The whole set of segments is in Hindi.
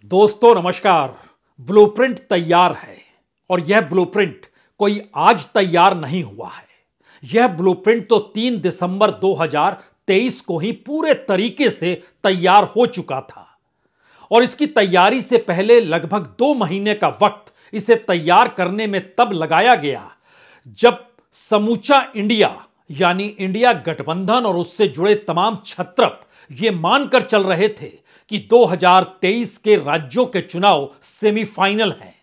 दोस्तों नमस्कार। ब्लूप्रिंट तैयार है और यह ब्लूप्रिंट कोई आज तैयार नहीं हुआ है। यह ब्लूप्रिंट तो 3 दिसंबर 2023 को ही पूरे तरीके से तैयार हो चुका था और इसकी तैयारी से पहले लगभग 2 महीने का वक्त इसे तैयार करने में तब लगाया गया जब समूचा इंडिया यानी इंडिया गठबंधन और उससे जुड़े तमाम क्षत्रप ये मानकर चल रहे थे कि 2023 के राज्यों के चुनाव सेमीफाइनल हैं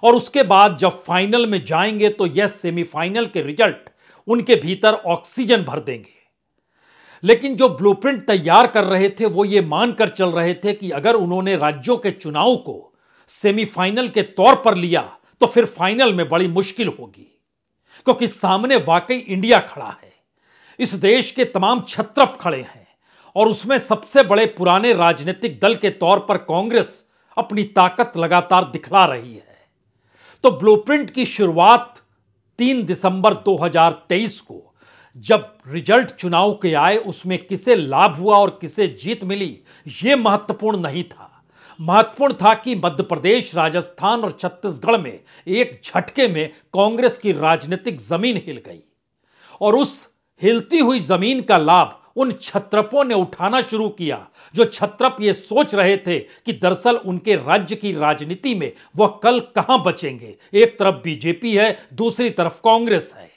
और उसके बाद जब फाइनल में जाएंगे तो यह सेमीफाइनल के रिजल्ट उनके भीतर ऑक्सीजन भर देंगे। लेकिन जो ब्लूप्रिंट तैयार कर रहे थे वो ये मानकर चल रहे थे कि अगर उन्होंने राज्यों के चुनाव को सेमीफाइनल के तौर पर लिया तो फिर फाइनल में बड़ी मुश्किल होगी, क्योंकि सामने वाकई इंडिया खड़ा है। इस देश के तमाम क्षत्रप खड़े हैं और उसमें सबसे बड़े पुराने राजनीतिक दल के तौर पर कांग्रेस अपनी ताकत लगातार दिखला रही है। तो ब्लूप्रिंट की शुरुआत 3 दिसंबर 2023 को जब रिजल्ट चुनाव के आए उसमें किसे लाभ हुआ और किसे जीत मिली यह महत्वपूर्ण नहीं था। महत्वपूर्ण था कि मध्य प्रदेश, राजस्थान और छत्तीसगढ़ में एक झटके में कांग्रेस की राजनीतिक जमीन हिल गई और उस हिलती हुई जमीन का लाभ उन क्षत्रपों ने उठाना शुरू किया जो क्षत्रप ये सोच रहे थे कि दरअसल उनके राज्य की राजनीति में वह कल कहां बचेंगे। एक तरफ बीजेपी है, दूसरी तरफ कांग्रेस है।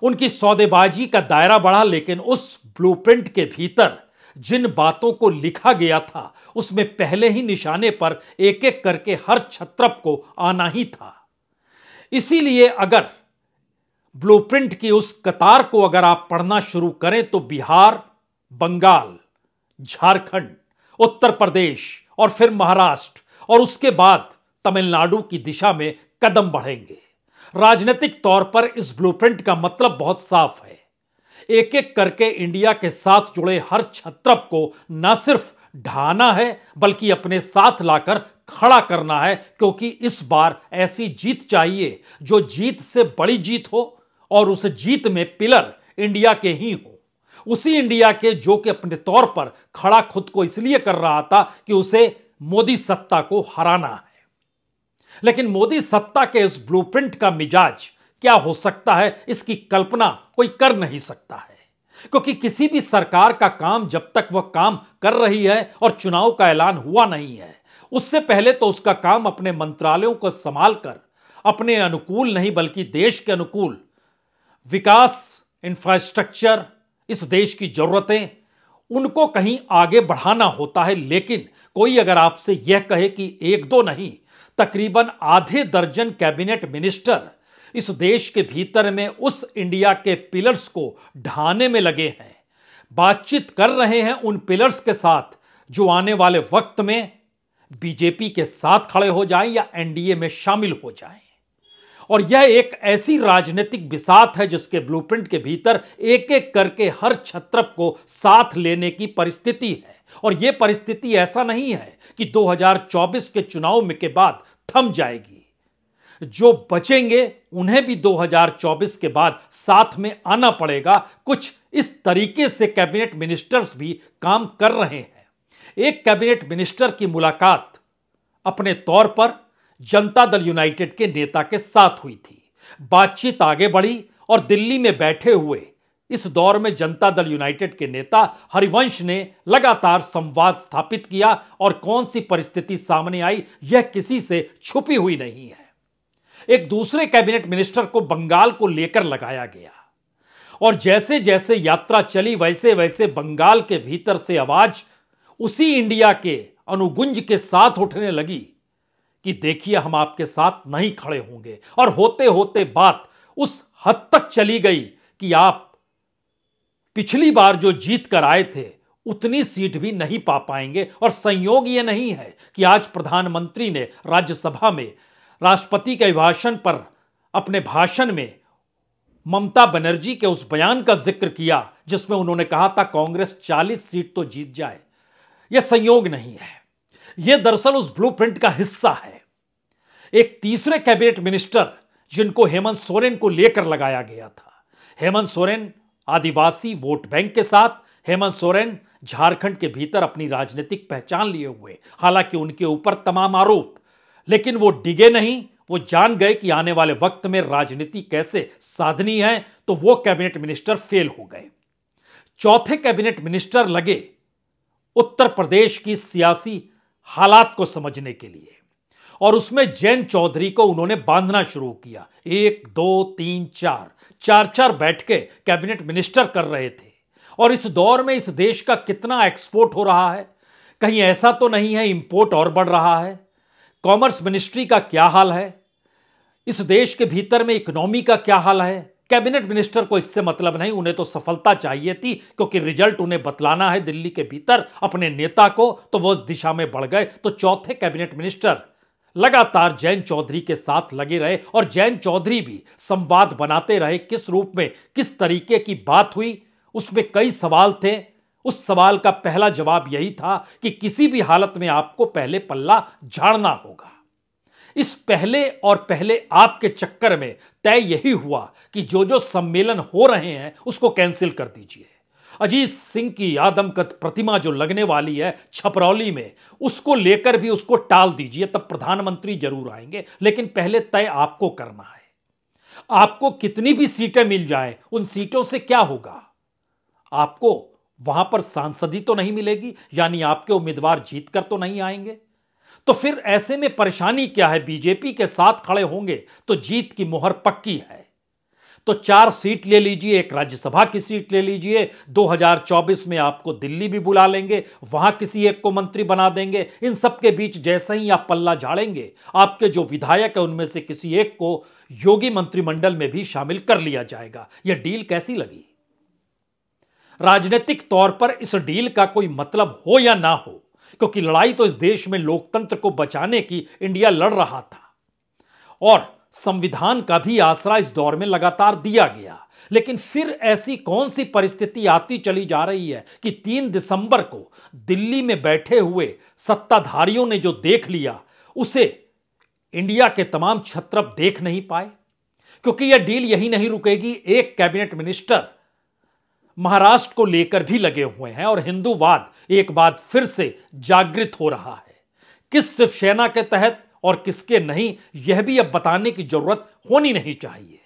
उनकी सौदेबाजी का दायरा बढ़ा, लेकिन उस ब्लूप्रिंट के भीतर जिन बातों को लिखा गया था उसमें पहले ही निशाने पर एक एक करके हर क्षत्रप को आना ही था। इसीलिए अगर ब्लूप्रिंट की उस कतार को अगर आप पढ़ना शुरू करें तो बिहार, बंगाल, झारखंड, उत्तर प्रदेश और फिर महाराष्ट्र और उसके बाद तमिलनाडु की दिशा में कदम बढ़ेंगे। राजनीतिक तौर पर इस ब्लूप्रिंट का मतलब बहुत साफ है। एक एक करके इंडिया के साथ जुड़े हर क्षत्रप को न सिर्फ ढाना है बल्कि अपने साथ लाकर खड़ा करना है, क्योंकि इस बार ऐसी जीत चाहिए जो जीत से बड़ी जीत हो और उस जीत में पिलर इंडिया के ही हो। उसी इंडिया के जो कि अपने तौर पर खड़ा खुद को इसलिए कर रहा था कि उसे मोदी सत्ता को हराना है। लेकिन मोदी सत्ता के इस ब्लूप्रिंट का मिजाज क्या हो सकता है इसकी कल्पना कोई कर नहीं सकता है, क्योंकि किसी भी सरकार का काम जब तक वह काम कर रही है और चुनाव का ऐलान हुआ नहीं है उससे पहले तो उसका काम अपने मंत्रालयों को संभाल कर अपने अनुकूल नहीं बल्कि देश के अनुकूल विकास, इंफ्रास्ट्रक्चर, इस देश की जरूरतें उनको कहीं आगे बढ़ाना होता है। लेकिन कोई अगर आपसे यह कहे कि एक दो नहीं तकरीबन आधे दर्जन कैबिनेट मिनिस्टर इस देश के भीतर में उस इंडिया के पिलर्स को ढाने में लगे हैं, बातचीत कर रहे हैं उन पिलर्स के साथ जो आने वाले वक्त में बीजेपी के साथ खड़े हो जाएं या एनडीए में शामिल हो जाएं। और यह एक ऐसी राजनीतिक बिसात है जिसके ब्लूप्रिंट के भीतर एक एक करके हर क्षत्रप को साथ लेने की परिस्थिति है। और यह परिस्थिति ऐसा नहीं है कि 2024 के चुनाव में के बाद थम जाएगी। जो बचेंगे उन्हें भी 2024 के बाद साथ में आना पड़ेगा। कुछ इस तरीके से कैबिनेट मिनिस्टर्स भी काम कर रहे हैं। एक कैबिनेट मिनिस्टर की मुलाकात अपने तौर पर जनता दल यूनाइटेड के नेता के साथ हुई थी। बातचीत आगे बढ़ी और दिल्ली में बैठे हुए इस दौर में जनता दल यूनाइटेड के नेता हरिवंश ने लगातार संवाद स्थापित किया और कौन सी परिस्थिति सामने आई यह किसी से छुपी हुई नहीं है। एक दूसरे कैबिनेट मिनिस्टर को बंगाल को लेकर लगाया गया और जैसे जैसे यात्रा चली वैसे वैसे बंगाल के भीतर से आवाज उसी इंडिया के अनुगुंज के साथ उठने लगी कि देखिए हम आपके साथ नहीं खड़े होंगे। और होते होते बात उस हद तक चली गई कि आप पिछली बार जो जीत कर आए थे उतनी सीट भी नहीं पा पाएंगे। और संयोग यह नहीं है कि आज प्रधानमंत्री ने राज्यसभा में राष्ट्रपति के अभिभाषण पर अपने भाषण में ममता बनर्जी के उस बयान का जिक्र किया जिसमें उन्होंने कहा था कांग्रेस 40 सीट तो जीत जाए। यह संयोग नहीं है, यह दरअसल उस ब्लूप्रिंट का हिस्सा है। एक तीसरे कैबिनेट मिनिस्टर जिनको हेमंत सोरेन को लेकर लगाया गया था। हेमंत सोरेन आदिवासी वोट बैंक के साथ, हेमंत सोरेन झारखंड के भीतर अपनी राजनीतिक पहचान लिए हुए, हालांकि उनके ऊपर तमाम आरोप, लेकिन वो डिगे नहीं। वो जान गए कि आने वाले वक्त में राजनीति कैसे साधनी है, तो वो कैबिनेट मिनिस्टर फेल हो गए। चौथे कैबिनेट मिनिस्टर लगे उत्तर प्रदेश की सियासी हालात को समझने के लिए, और उसमें जयंत चौधरी को उन्होंने बांधना शुरू किया। 1 2 3 4 4 बैठके कैबिनेट मिनिस्टर कर रहे थे। और इस दौर में इस देश का कितना एक्सपोर्ट हो रहा है, कहीं ऐसा तो नहीं है इंपोर्ट और बढ़ रहा है? कॉमर्स मिनिस्ट्री का क्या हाल है? इस देश के भीतर में इकोनॉमी का क्या हाल है? कैबिनेट मिनिस्टर को इससे मतलब नहीं, उन्हें तो सफलता चाहिए थी, क्योंकि रिजल्ट उन्हें बतलाना है दिल्ली के भीतर अपने नेता को, तो वो उस दिशा में बढ़ गए। तो चौथे कैबिनेट मिनिस्टर लगातार जयंत चौधरी के साथ लगे रहे, और जयंत चौधरी भी संवाद बनाते रहे। किस रूप में, किस तरीके की बात हुई, उसमें कई सवाल थे। उस सवाल का पहला जवाब यही था कि किसी भी हालत में आपको पहले पल्ला झाड़ना होगा। इस पहले और पहले आपके चक्कर में तय यही हुआ कि जो जो सम्मेलन हो रहे हैं उसको कैंसिल कर दीजिए। अजीत सिंह की आदमकद प्रतिमा जो लगने वाली है छपरौली में, उसको लेकर भी उसको टाल दीजिए, तब प्रधानमंत्री जरूर आएंगे। लेकिन पहले तय आपको करना है। आपको कितनी भी सीटें मिल जाएं, उन सीटों से क्या होगा? आपको वहां पर सांसदी तो नहीं मिलेगी, यानी आपके उम्मीदवार जीतकर तो नहीं आएंगे। तो फिर ऐसे में परेशानी क्या है? बीजेपी के साथ खड़े होंगे तो जीत की मुहर पक्की है। तो 4 सीट ले लीजिए, एक राज्यसभा की सीट ले लीजिए। 2024 में आपको दिल्ली भी बुला लेंगे, वहां किसी एक को मंत्री बना देंगे। इन सब के बीच जैसे ही आप पल्ला झाड़ेंगे, आपके जो विधायक है उनमें से किसी एक को योगी मंत्रिमंडल में भी शामिल कर लिया जाएगा। यह डील कैसी लगी? राजनीतिक तौर पर इस डील का कोई मतलब हो या ना हो, क्योंकि लड़ाई तो इस देश में लोकतंत्र को बचाने की इंडिया लड़ रहा था, और संविधान का भी आसरा इस दौर में लगातार दिया गया। लेकिन फिर ऐसी कौन सी परिस्थिति आती चली जा रही है कि 3 दिसंबर को दिल्ली में बैठे हुए सत्ताधारियों ने जो देख लिया, उसे इंडिया के तमाम क्षत्रप देख नहीं पाए? क्योंकि यह डील यही नहीं रुकेगी। एक कैबिनेट मिनिस्टर महाराष्ट्र को लेकर भी लगे हुए हैं, और हिंदूवाद एक बार फिर से जागृत हो रहा है। किस शिवसेना के तहत और किसके नहीं, यह भी अब बताने की जरूरत होनी नहीं चाहिए।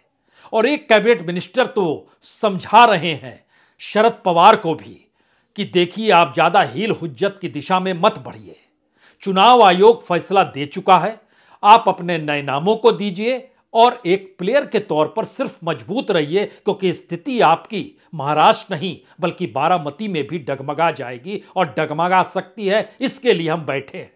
और एक कैबिनेट मिनिस्टर तो समझा रहे हैं शरद पवार को भी कि देखिए, आप ज्यादा हील हुज्जत की दिशा में मत बढ़िए। चुनाव आयोग फैसला दे चुका है, आप अपने नए नामों को दीजिए और एक प्लेयर के तौर पर सिर्फ मजबूत रहिए, क्योंकि स्थिति आपकी महाराष्ट्र नहीं बल्कि बारामती में भी डगमगा जाएगी, और डगमगा सकती है, इसके लिए हम बैठे हैं।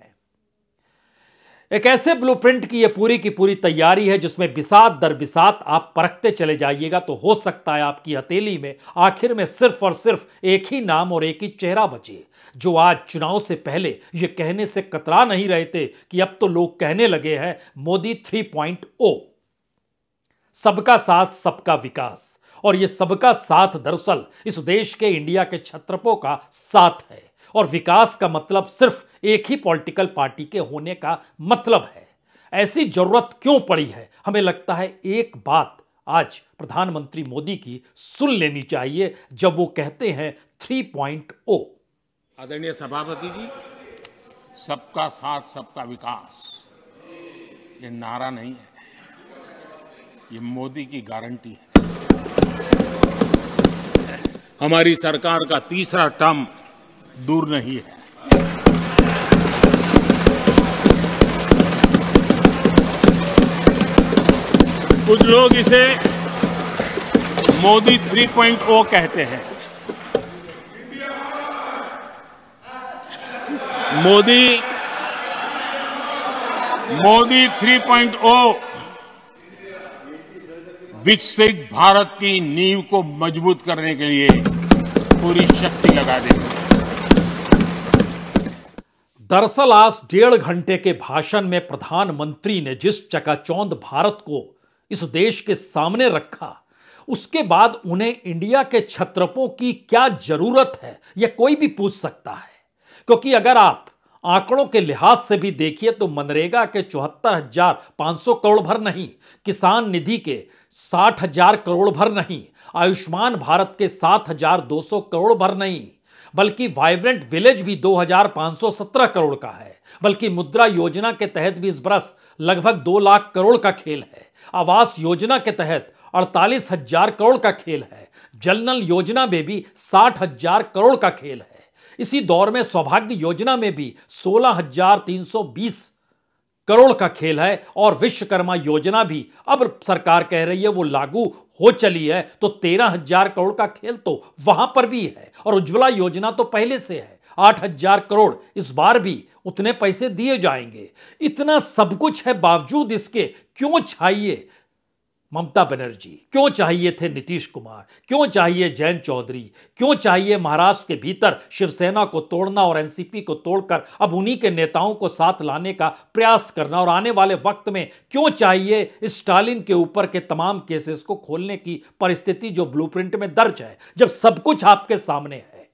एक ऐसे ब्लूप्रिंट की यह पूरी की पूरी तैयारी है जिसमें बिसात दर बिसात आप परखते चले जाइएगा, तो हो सकता है आपकी हथेली में आखिर में सिर्फ और सिर्फ एक ही नाम और एक ही चेहरा बचे, जो आज चुनाव से पहले यह कहने से कतरा नहीं रहे थे कि अब तो लोग कहने लगे हैं मोदी 3.0, सबका साथ सबका विकास। और यह सबका साथ दरअसल इस देश के, इंडिया के छत्रपों का साथ है, और विकास का मतलब सिर्फ एक ही पॉलिटिकल पार्टी के होने का मतलब है। ऐसी जरूरत क्यों पड़ी है? हमें लगता है एक बात आज प्रधानमंत्री मोदी की सुन लेनी चाहिए जब वो कहते हैं 3.0। आदरणीय सभापति जी, सबका साथ सबका विकास ये नारा नहीं है, ये मोदी की गारंटी है। हमारी सरकार का तीसरा टर्म दूर नहीं है। कुछ लोग इसे मोदी 3.0 कहते हैं। मोदी 3.0 विकसित भारत की नींव को मजबूत करने के लिए पूरी शक्ति लगा देंगे। दरअसल आज 1.5 घंटे के भाषण में प्रधानमंत्री ने जिस चकाचौंध भारत को इस देश के सामने रखा, उसके बाद उन्हें इंडिया के छत्रपों की क्या जरूरत है, यह कोई भी पूछ सकता है। क्योंकि अगर आप आंकड़ों के लिहाज से भी देखिए तो मनरेगा के 74,500 करोड़ भर नहीं, किसान निधि के 60,000 करोड़ भर नहीं, आयुष्मान भारत के 7,200 करोड़ भर नहीं, बल्कि वाइब्रेंट विलेज भी 2517 करोड़ का है। बल्कि मुद्रा योजना के तहत भी इस बरस लगभग 2 लाख करोड़ का खेल है। आवास योजना के तहत 48,000 करोड़ का खेल है। जल नल योजना में भी 60,000 करोड़ का खेल है। इसी दौर में सौभाग्य योजना में भी 16,320 करोड़ का खेल है। और विश्वकर्मा योजना भी अब सरकार कह रही है वो लागू हो चली है, तो 13,000 करोड़ का खेल तो वहां पर भी है। और उज्ज्वला योजना तो पहले से है, 8,000 करोड़ इस बार भी उतने पैसे दिए जाएंगे। इतना सब कुछ है, बावजूद इसके क्यों चाहिए ममता बनर्जी, क्यों चाहिए थे नीतीश कुमार, क्यों चाहिए जयंत चौधरी, क्यों चाहिए महाराष्ट्र के भीतर शिवसेना को तोड़ना और एनसीपी को तोड़कर अब उन्हीं के नेताओं को साथ लाने का प्रयास करना, और आने वाले वक्त में क्यों चाहिए स्टालिन के ऊपर के तमाम केसेस को खोलने की परिस्थिति जो ब्लूप्रिंट में दर्ज है, जब सब कुछ आपके सामने है,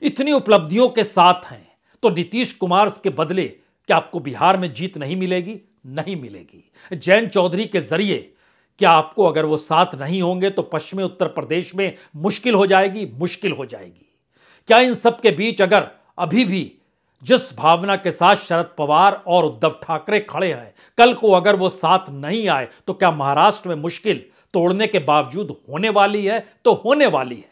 इतनी उपलब्धियों के साथ हैं, तो नीतीश कुमार के बदले क्या आपको बिहार में जीत नहीं मिलेगी? नहीं मिलेगी। जयंत चौधरी के जरिए क्या आपको, अगर वो साथ नहीं होंगे तो पश्चिमी उत्तर प्रदेश में मुश्किल हो जाएगी, मुश्किल हो जाएगी। क्या इन सब के बीच अगर अभी भी जिस भावना के साथ शरद पवार और उद्धव ठाकरे खड़े हैं, कल को अगर वो साथ नहीं आए तो क्या महाराष्ट्र में मुश्किल तोड़ने के बावजूद होने वाली है? तो होने वाली है।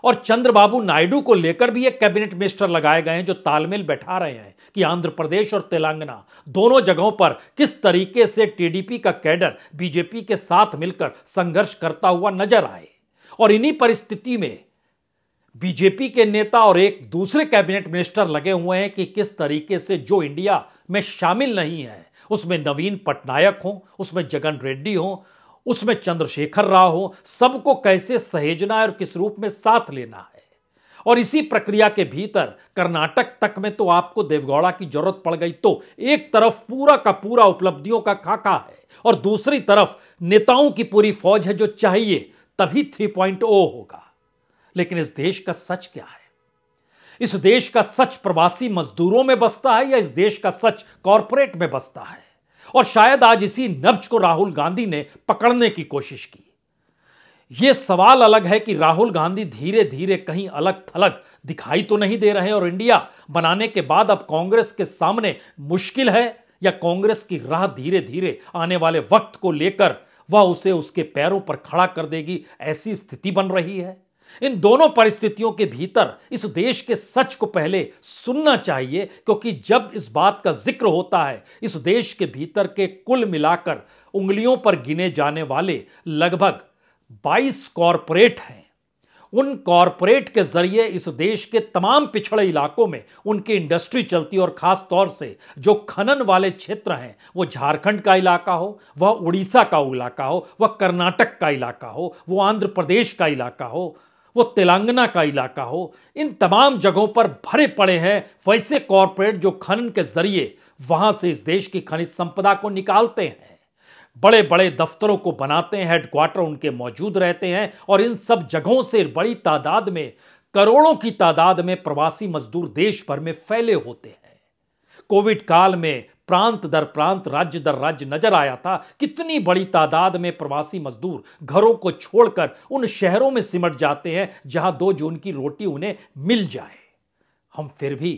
और चंद्रबाबू नायडू को लेकर भी एक कैबिनेट मिनिस्टर लगाए गए हैं जो तालमेल बैठा रहे हैं कि आंध्र प्रदेश और तेलंगाना दोनों जगहों पर किस तरीके से टीडीपी का कैडर बीजेपी के साथ मिलकर संघर्ष करता हुआ नजर आए। और इन्हीं परिस्थिति में बीजेपी के नेता और एक दूसरे कैबिनेट मिनिस्टर लगे हुए हैं कि किस तरीके से जो इंडिया में शामिल नहीं है, उसमें नवीन पटनायक हो, उसमें जगन रेड्डी हो, उसमें चंद्रशेखर राव हो, सबको कैसे सहेजना है और किस रूप में साथ लेना है। और इसी प्रक्रिया के भीतर कर्नाटक तक में तो आपको देवगौड़ा की जरूरत पड़ गई। तो एक तरफ पूरा का पूरा उपलब्धियों का खाका है और दूसरी तरफ नेताओं की पूरी फौज है जो चाहिए तभी 3.0 होगा। लेकिन इस देश का सच क्या है? इस देश का सच प्रवासी मजदूरों में बसता है या इस देश का सच कॉरपोरेट में बसता है? और शायद आज इसी नब्ज को राहुल गांधी ने पकड़ने की कोशिश की। यह सवाल अलग है कि राहुल गांधी धीरे धीरे कहीं अलग थलग दिखाई तो नहीं दे रहे और इंडिया बनाने के बाद अब कांग्रेस के सामने मुश्किल है, या कांग्रेस की राह धीरे धीरे आने वाले वक्त को लेकर वह उसे उसके पैरों पर खड़ा कर देगी, ऐसी स्थिति बन रही है। इन दोनों परिस्थितियों के भीतर इस देश के सच को पहले सुनना चाहिए, क्योंकि जब इस बात का जिक्र होता है, इस देश के भीतर के कुल मिलाकर उंगलियों पर गिने जाने वाले लगभग 22 कॉरपोरेट हैं। उन कॉरपोरेट के जरिए इस देश के तमाम पिछड़े इलाकों में उनकी इंडस्ट्री चलती है। और खास तौर से जो खनन वाले क्षेत्र हैं, वो झारखंड का इलाका हो, वह उड़ीसा का इलाका हो, वह कर्नाटक का इलाका हो, वो आंध्र प्रदेश का इलाका हो, वो तेलंगाना का इलाका हो, इन तमाम जगहों पर भरे पड़े हैं वैसे कॉरपोरेट जो खनन के जरिए वहां से इस देश की खनिज संपदा को निकालते हैं, बड़े बड़े दफ्तरों को बनाते हैं, हेडक्वार्टर उनके मौजूद रहते हैं। और इन सब जगहों से बड़ी तादाद में, करोड़ों की तादाद में प्रवासी मजदूर देश भर में फैले होते हैं। कोविड काल में प्रांत दर प्रांत, राज्य दर राज्य नजर आया था कितनी बड़ी तादाद में प्रवासी मजदूर घरों को छोड़कर उन शहरों में सिमट जाते हैं जहां 2 जून की रोटी उन्हें मिल जाए। हम फिर भी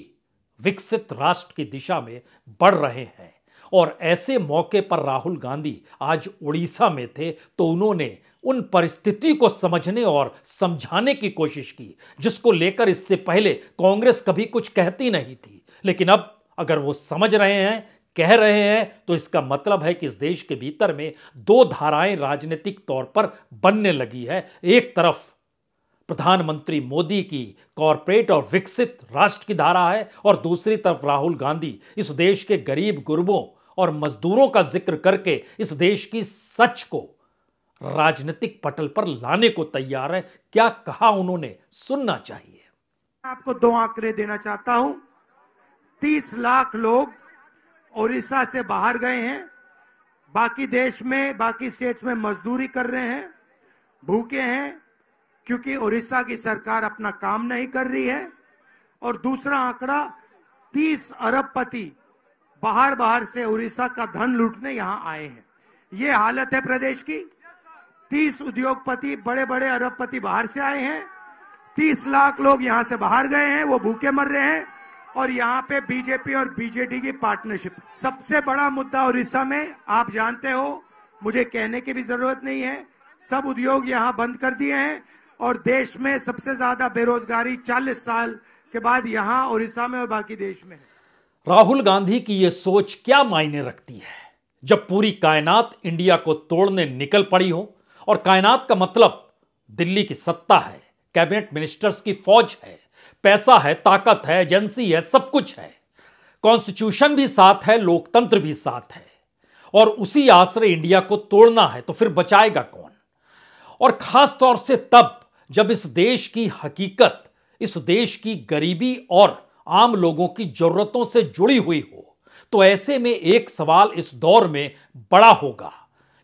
विकसित राष्ट्र की दिशा में बढ़ रहे हैं। और ऐसे मौके पर राहुल गांधी आज उड़ीसा में थे तो उन्होंने उन परिस्थिति को समझने और समझाने की कोशिश की जिसको लेकर इससे पहले कांग्रेस कभी कुछ कहती नहीं थी। लेकिन अब अगर वो समझ रहे हैं, कह रहे हैं, तो इसका मतलब है कि इस देश के भीतर में 2 धाराएं राजनीतिक तौर पर बनने लगी है। एक तरफ प्रधानमंत्री मोदी की कॉरपोरेट और विकसित राष्ट्र की धारा है और दूसरी तरफ राहुल गांधी इस देश के गरीब गुरबों और मजदूरों का जिक्र करके इस देश की सच को राजनीतिक पटल पर लाने को तैयार है। क्या कहा उन्होंने, सुनना चाहिए। आपको 2 आंकड़े देना चाहता हूं। 30 लाख लोग ओडिशा से बाहर गए हैं, बाकी देश में, बाकी स्टेट्स में मजदूरी कर रहे हैं, भूखे हैं क्योंकि ओडिशा की सरकार अपना काम नहीं कर रही है। और दूसरा आंकड़ा 30 अरबपति बाहर से उड़ीसा का धन लूटने यहां आए हैं। ये हालत है प्रदेश की। 30 उद्योगपति, बड़े बड़े अरबपति बाहर से आए हैं, 30 लाख लोग यहां से बाहर गए हैं, वो भूखे मर रहे हैं। और यहां पे बीजेपी और बीजेडी की पार्टनरशिप सबसे बड़ा मुद्दा उड़ीसा में, आप जानते हो, मुझे कहने की भी जरूरत नहीं है, सब उद्योग यहां बंद कर दिए हैं और देश में सबसे ज्यादा बेरोजगारी 40 साल के बाद यहां उड़ीसा में और बाकी देश में है। राहुल गांधी की यह सोच क्या मायने रखती है जब पूरी कायनात इंडिया को तोड़ने निकल पड़ी हो? और कायनात का मतलब दिल्ली की सत्ता है, कैबिनेट मिनिस्टर्स की फौज है, पैसा है, ताकत है, एजेंसी है, सब कुछ है, कॉन्स्टिट्यूशन भी साथ है, लोकतंत्र भी साथ है, और उसी आसरे इंडिया को तोड़ना है तो फिर बचाएगा कौन? और खास तौर से तब जब इस देश की हकीकत, इस देश की गरीबी और आम लोगों की जरूरतों से जुड़ी हुई हो। तो ऐसे में एक सवाल इस दौर में बड़ा होगा,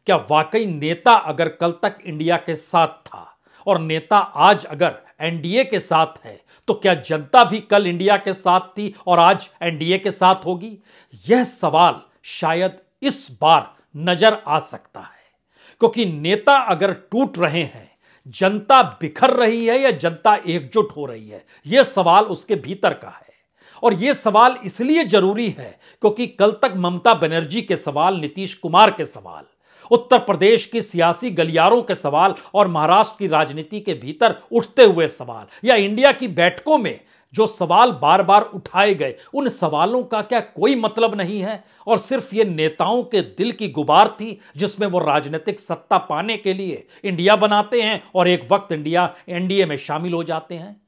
क्या वाकई नेता अगर कल तक इंडिया के साथ था और नेता आज अगर एनडीए के साथ है, तो क्या जनता भी कल इंडिया के साथ थी और आज एनडीए के साथ होगी? यह सवाल शायद इस बार नजर आ सकता है, क्योंकि नेता अगर टूट रहे हैं, जनता बिखर रही है या जनता एकजुट हो रही है, यह सवाल उसके भीतर का है। और यह सवाल इसलिए जरूरी है क्योंकि कल तक ममता बनर्जी के सवाल, नीतीश कुमार के सवाल, उत्तर प्रदेश की सियासी गलियारों के सवाल और महाराष्ट्र की राजनीति के भीतर उठते हुए सवाल, या इंडिया की बैठकों में जो सवाल बार बार उठाए गए, उन सवालों का क्या कोई मतलब नहीं है और सिर्फ ये नेताओं के दिल की गुबार थी जिसमें वो राजनीतिक सत्ता पाने के लिए इंडिया बनाते हैं और एक वक्त इंडिया एनडीए में शामिल हो जाते हैं?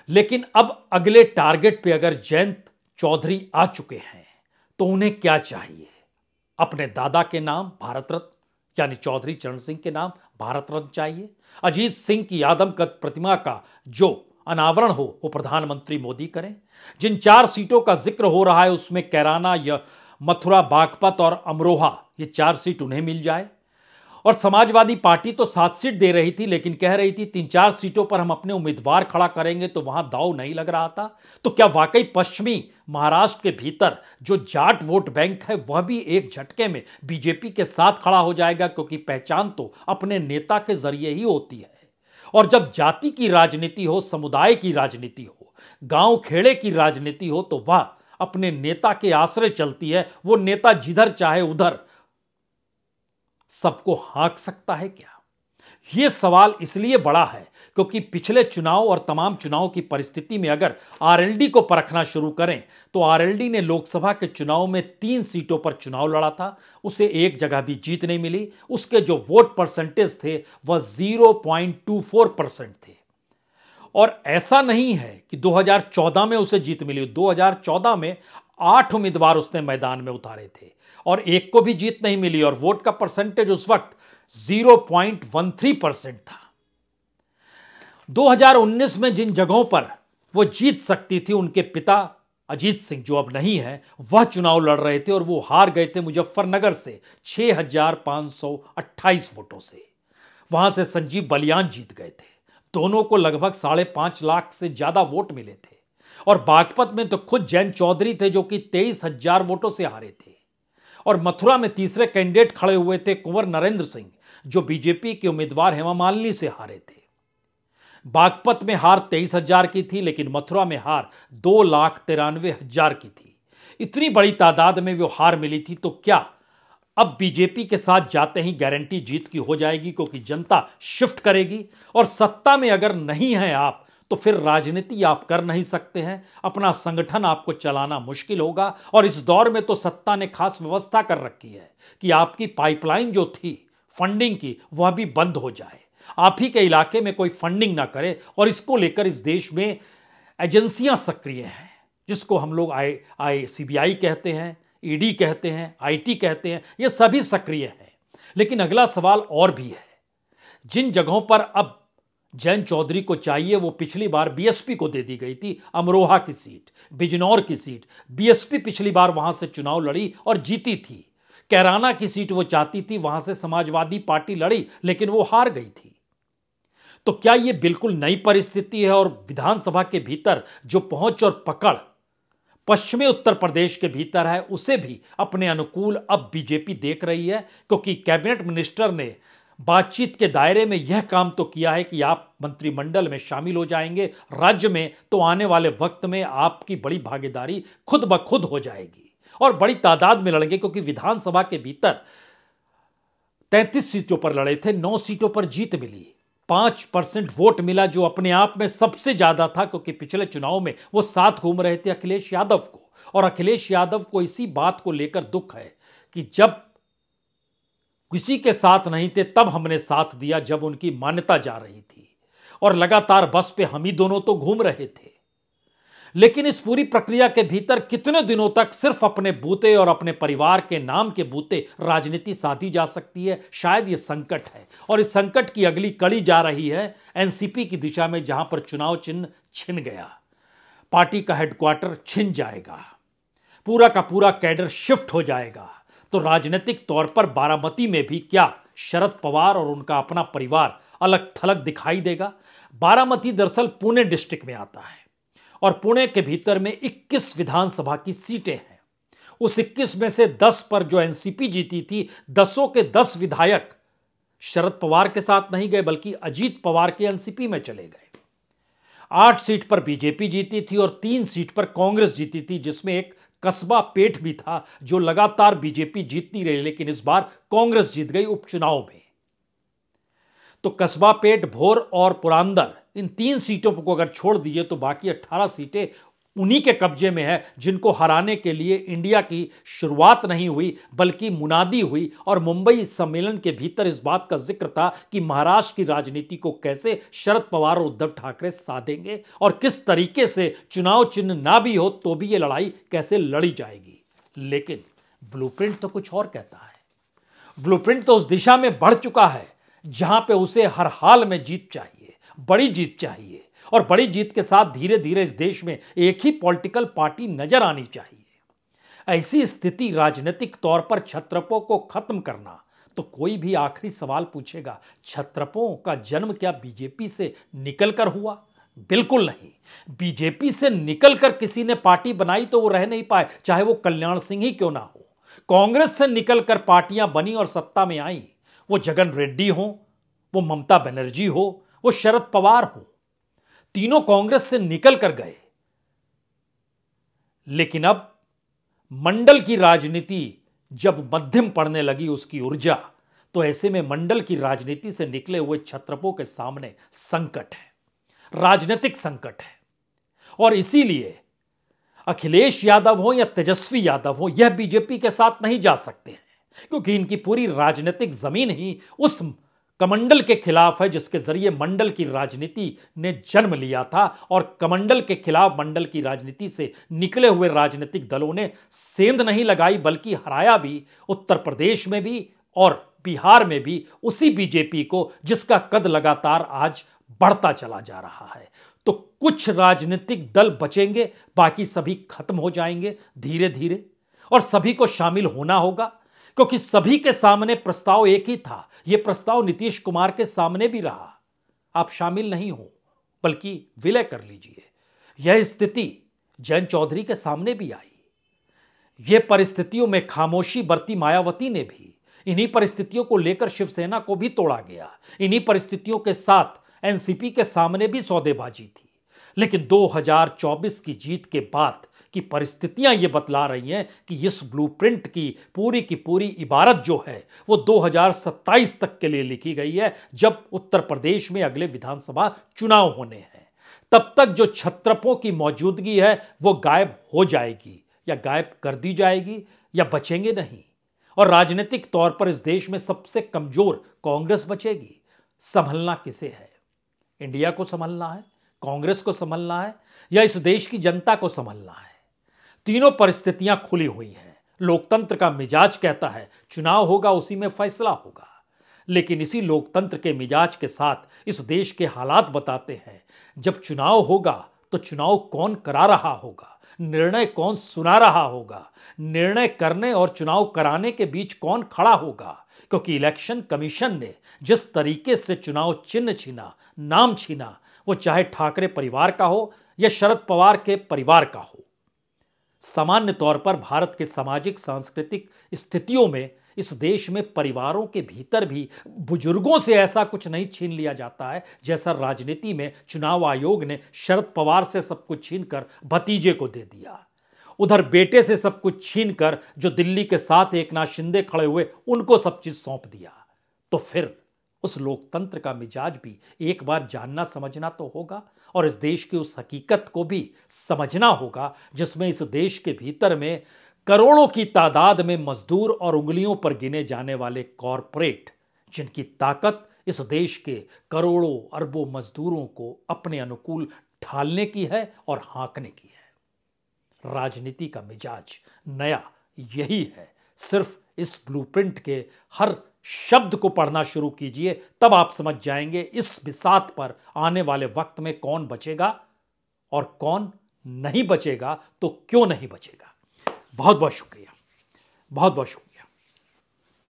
लेकिन अब अगले टारगेट पे अगर जयंत चौधरी आ चुके हैं तो उन्हें क्या चाहिए? अपने दादा के नाम भारत रत्न यानी चौधरी चरण सिंह के नाम भारत रत्न चाहिए। अजीत सिंह की आदमकद प्रतिमा का जो अनावरण हो वो प्रधानमंत्री मोदी करें। जिन 4 सीटों का जिक्र हो रहा है उसमें कैराना या मथुरा, बागपत और अमरोहा, ये 4 सीट उन्हें मिल जाए। और समाजवादी पार्टी तो 7 सीट दे रही थी, लेकिन कह रही थी 3-4 सीटों पर हम अपने उम्मीदवार खड़ा करेंगे, तो वहां दांव नहीं लग रहा था। तो क्या वाकई पश्चिमी महाराष्ट्र के भीतर जो जाट वोट बैंक है वह भी एक झटके में बीजेपी के साथ खड़ा हो जाएगा? क्योंकि पहचान तो अपने नेता के जरिए ही होती है। और जब जाति की राजनीति हो, समुदाय की राजनीति हो, गांव खेड़े की राजनीति हो, तो वह अपने नेता के आश्रय चलती है। वो नेता जिधर चाहे उधर सबको हाँक सकता है क्या? यह सवाल इसलिए बड़ा है क्योंकि पिछले चुनाव और तमाम चुनाव की परिस्थिति में अगर आरएलडी को परखना शुरू करें तो आरएलडी ने लोकसभा के चुनाव में 3 सीटों पर चुनाव लड़ा था, उसे एक जगह भी जीत नहीं मिली। उसके जो वोट परसेंटेज थे वह 0.24% थे। और ऐसा नहीं है कि 2014 में उसे जीत मिली। 2014 में 8 उम्मीदवार उसने मैदान में उतारे थे और एक को भी जीत नहीं मिली और वोट का परसेंटेज उस वक्त 0.13% था। 2019 में जिन जगहों पर वो जीत सकती थी, उनके पिता अजीत सिंह जो अब नहीं है, वह चुनाव लड़ रहे थे और वो हार गए थे मुजफ्फरनगर से 6,528 वोटों से। वहां से संजीव बलियान जीत गए थे। दोनों को लगभग 5.5 लाख से ज्यादा वोट मिले थे। और बागपत में तो खुद जयंत चौधरी थे जो कि 23,000 वोटों से हारे थे। और मथुरा में तीसरे कैंडिडेट खड़े हुए थे कुंवर नरेंद्र सिंह जो बीजेपी के उम्मीदवार हेमा मालिनी से हारे थे। बागपत में हार 23,000 की थी, लेकिन मथुरा में हार 2,93,000 की थी। इतनी बड़ी तादाद में वो हार मिली थी, तो क्या अब बीजेपी के साथ जाते ही गारंटी जीत की हो जाएगी? क्योंकि जनता शिफ्ट करेगी और सत्ता में अगर नहीं है आप तो फिर राजनीति आप कर नहीं सकते हैं, अपना संगठन आपको चलाना मुश्किल होगा। और इस दौर में तो सत्ता ने खास व्यवस्था कर रखी है कि आपकी पाइपलाइन जो थी फंडिंग की वह भी बंद हो जाए, आप ही के इलाके में कोई फंडिंग ना करे। और इसको लेकर इस देश में एजेंसियां सक्रिय हैं, जिसको हम लोग सीबीआई कहते हैं, ईडी कहते हैं, आईटी कहते हैं, ये सभी सक्रिय हैं। लेकिन अगला सवाल और भी है। जिन जगहों पर अब जयंत चौधरी को चाहिए वो पिछली बार बीएसपी को दे दी गई थी। अमरोहा की सीट, बिजनौर की सीट, बीएसपी पिछली बार वहां से चुनाव लड़ी और जीती थी। कैराना की सीट वो चाहती थी, वहां से समाजवादी पार्टी लड़ी लेकिन वो हार गई थी। तो क्या ये बिल्कुल नई परिस्थिति है? और विधानसभा के भीतर जो पहुंच और पकड़ पश्चिमी उत्तर प्रदेश के भीतर है, उसे भी अपने अनुकूल अब बीजेपी देख रही है, क्योंकि कैबिनेट मिनिस्टर ने बातचीत के दायरे में यह काम तो किया है कि आप मंत्रिमंडल में शामिल हो जाएंगे, राज्य में तो आने वाले वक्त में आपकी बड़ी भागीदारी खुद ब खुद हो जाएगी और बड़ी तादाद में लड़ेंगे, क्योंकि विधानसभा के भीतर 33 सीटों पर लड़े थे, 9 सीटों पर जीत मिली, 5% वोट मिला, जो अपने आप में सबसे ज्यादा था, क्योंकि पिछले चुनाव में वो साथ घूम रहे थे अखिलेश यादव को, और अखिलेश यादव को इसी बात को लेकर दुख है कि जब किसी के साथ नहीं थे तब हमने साथ दिया, जब उनकी मान्यता जा रही थी, और लगातार बस पे हम ही दोनों तो घूम रहे थे। लेकिन इस पूरी प्रक्रिया के भीतर कितने दिनों तक सिर्फ अपने बूते और अपने परिवार के नाम के बूते राजनीति साधी जा सकती है? शायद यह संकट है, और इस संकट की अगली कड़ी जा रही है एनसीपी की दिशा में, जहां पर चुनाव चिन्ह छिन गया, पार्टी का हेडक्वार्टर छिन जाएगा, पूरा का पूरा कैडर शिफ्ट हो जाएगा। तो राजनीतिक तौर पर बारामती में भी क्या शरद पवार और उनका अपना परिवार अलग थलग दिखाई देगा? बारामती दरअसल पुणे डिस्ट्रिक्ट में आता है, और पुणे के भीतर में 21 विधानसभा की सीटें हैं। उस 21 में से 10 पर जो एनसीपी जीती थी, 10 के 10 विधायक शरद पवार के साथ नहीं गए, बल्कि अजीत पवार के एनसीपी में चले गए। 8 सीट पर बीजेपी जीती थी और 3 सीट पर कांग्रेस जीती थी, जिसमें एक कस्बा पेठ भी था, जो लगातार बीजेपी जीतती रही, लेकिन इस बार कांग्रेस जीत गई उपचुनाव में। तो कस्बा पेठ, भोर और पुरंदर, इन 3 सीटों को अगर छोड़ दीजिए तो बाकी 18 सीटें उन्हीं के कब्जे में है, जिनको हराने के लिए इंडिया की शुरुआत नहीं हुई बल्कि मुनादी हुई। और मुंबई सम्मेलन के भीतर इस बात का जिक्र था कि महाराष्ट्र की राजनीति को कैसे शरद पवार और उद्धव ठाकरे साधेंगे, और किस तरीके से चुनाव चिन्ह ना भी हो तो भी यह लड़ाई कैसे लड़ी जाएगी। लेकिन ब्लूप्रिंट तो कुछ और कहता है। ब्लूप्रिंट तो उस दिशा में बढ़ चुका है जहां पे उसे हर हाल में जीत चाहिए, बड़ी जीत चाहिए, और बड़ी जीत के साथ धीरे धीरे इस देश में एक ही पॉलिटिकल पार्टी नजर आनी चाहिए। ऐसी स्थिति राजनीतिक तौर पर छत्रपों को खत्म करना, तो कोई भी आखिरी सवाल पूछेगा, छत्रपों का जन्म क्या बीजेपी से निकलकर हुआ? बिल्कुल नहीं। बीजेपी से निकलकर किसी ने पार्टी बनाई तो वो रह नहीं पाए, चाहे वो कल्याण सिंह ही क्यों ना हो। कांग्रेस से निकलकर पार्टियां बनी और सत्ता में आई, वो जगन रेड्डी हो, वो ममता बनर्जी हो, वो शरद पवार हो, तीनों कांग्रेस से निकल कर गए। लेकिन अब मंडल की राजनीति जब मध्यम पड़ने लगी उसकी ऊर्जा, तो ऐसे में मंडल की राजनीति से निकले हुए छत्रपों के सामने संकट है, राजनीतिक संकट है। और इसीलिए अखिलेश यादव हो या तेजस्वी यादव हो, यह बीजेपी के साथ नहीं जा सकते हैं, क्योंकि इनकी पूरी राजनीतिक जमीन ही उस कमंडल के खिलाफ है जिसके जरिए मंडल की राजनीति ने जन्म लिया था। और कमंडल के खिलाफ मंडल की राजनीति से निकले हुए राजनीतिक दलों ने सेंध नहीं लगाई, बल्कि हराया भी उत्तर प्रदेश में भी और बिहार में भी उसी बीजेपी को, जिसका कद लगातार आज बढ़ता चला जा रहा है। तो कुछ राजनीतिक दल बचेंगे, बाकी सभी खत्म हो जाएंगे धीरे धीरे, और सभी को शामिल होना होगा, क्योंकि सभी के सामने प्रस्ताव एक ही था। यह प्रस्ताव नीतीश कुमार के सामने भी रहा, आप शामिल नहीं हो बल्कि विलय कर लीजिए। यह स्थिति जयंत चौधरी के सामने भी आई। यह परिस्थितियों में खामोशी बरती मायावती ने भी। इन्हीं परिस्थितियों को लेकर शिवसेना को भी तोड़ा गया। इन्हीं परिस्थितियों के साथ एनसीपी के सामने भी सौदेबाजी थी। लेकिन 2024 की जीत के बाद की परिस्थितियां ये बतला रही हैं कि इस ब्लूप्रिंट की पूरी इबारत जो है वो 2027 तक के लिए लिखी गई है, जब उत्तर प्रदेश में अगले विधानसभा चुनाव होने हैं। तब तक जो छत्रपों की मौजूदगी है वो गायब हो जाएगी, या गायब कर दी जाएगी, या बचेंगे नहीं। और राजनीतिक तौर पर इस देश में सबसे कमजोर कांग्रेस बचेगी। संभलना किसे है? इंडिया को संभलना है, कांग्रेस को संभलना है, या इस देश की जनता को संभलना है? तीनों परिस्थितियां खुली हुई हैं। लोकतंत्र का मिजाज कहता है चुनाव होगा, उसी में फैसला होगा। लेकिन इसी लोकतंत्र के मिजाज के साथ इस देश के हालात बताते हैं, जब चुनाव होगा तो चुनाव कौन करा रहा होगा, निर्णय कौन सुना रहा होगा, निर्णय करने और चुनाव कराने के बीच कौन खड़ा होगा। क्योंकि इलेक्शन कमीशन ने जिस तरीके से चुनाव चिन्ह छीना, नाम छीना, वो चाहे ठाकरे परिवार का हो या शरद पवार के परिवार का हो, सामान्य तौर पर भारत के सामाजिक सांस्कृतिक स्थितियों में इस देश में परिवारों के भीतर भी बुजुर्गों से ऐसा कुछ नहीं छीन लिया जाता है जैसा राजनीति में चुनाव आयोग ने शरद पवार से सब कुछ छीनकर भतीजे को दे दिया। उधर बेटे से सब कुछ छीनकर जो दिल्ली के साथ एकनाथ शिंदे खड़े हुए उनको सब चीज सौंप दिया। तो फिर उस लोकतंत्र का मिजाज भी एक बार जानना समझना तो होगा और इस देश की उस हकीकत को भी समझना होगा जिसमें इस देश के भीतर में करोड़ों की तादाद में मजदूर और उंगलियों पर गिने जाने वाले कॉरपोरेट, जिनकी ताकत इस देश के करोड़ों अरबों मजदूरों को अपने अनुकूल ढालने की है और हाँकने की है। राजनीति का मिजाज नया यही है। सिर्फ इस ब्लूप्रिंट के हर शब्द को पढ़ना शुरू कीजिए, तब आप समझ जाएंगे इस बिसात पर आने वाले वक्त में कौन बचेगा और कौन नहीं बचेगा, तो क्यों नहीं बचेगा। बहुत बहुत शुक्रिया, बहुत बहुत शुक्रिया।